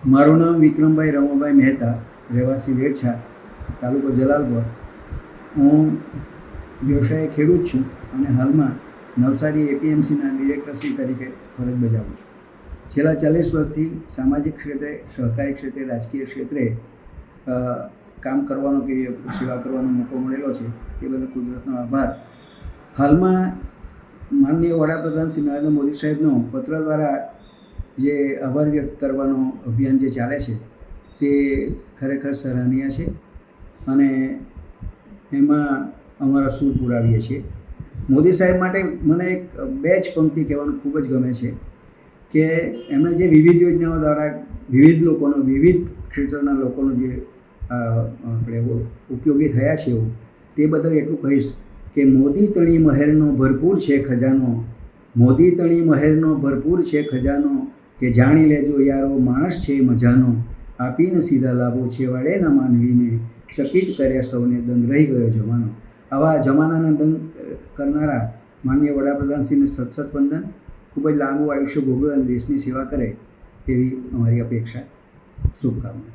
મારું નામ વિક્રમભાઈ રમણભાઈ મહેતા, રહેવાસી વેડછા, તાલુકો જલાલપોર. હું વ્યવસાય ખેડૂત છું અને હાલમાં નવસારી એપીએમસીના ડિરેક્ટરશ્રી તરીકે ફરજ બજાવું છું. છેલ્લા 40 વર્ષથી સામાજિક ક્ષેત્રે, સહકારી ક્ષેત્રે, રાજકીય ક્ષેત્રે કામ કરવાનો કે સેવા કરવાનો મોકો મળેલો છે. એ બદલ કુદરતનો આભાર. હાલમાં માનનીય વડાપ્રધાન શ્રી નરેન્દ્ર મોદી સાહેબનો પત્ર દ્વારા જે આભાર વ્યક્ત કરવાનો અભિયાન જે ચાલે છે તે ખરેખર સરાહનીય છે અને એમાં અમારા સૂર પુરાવીએ છીએ. મોદી સાહેબ માટે મને બે જ પંક્તિ કહેવાનું ખૂબ જ ગમે છે કે એમણે જે વિવિધ યોજનાઓ દ્વારા વિવિધ લોકોનો, વિવિધ ક્ષેત્રના લોકોનો જે આપણે ઉપયોગી થયા છે એવું, તે બદલ એટલું કહીશ કે મોદી તણી મહેરનો ભરપૂર છે ખજાનો, મોદી તણી મહેરનો ભરપૂર છે ખજાનો, કે જાણી લેજો યારો માણસ છે મજાનો, આપીને સીધા લાભો છેવાડેના માનવીને, ચકિત કર્યા સૌને દંગ રહી ગયો જમાનો. આવા જમાનાને દંગ કરનારા માનનીય વડાપ્રધાનશ્રીને સત વંદન. ખૂબ જ લાંબુ આયુષ્ય ભોગવે અને દેશની સેવા કરે એવી અમારી અપેક્ષા, શુભકામના.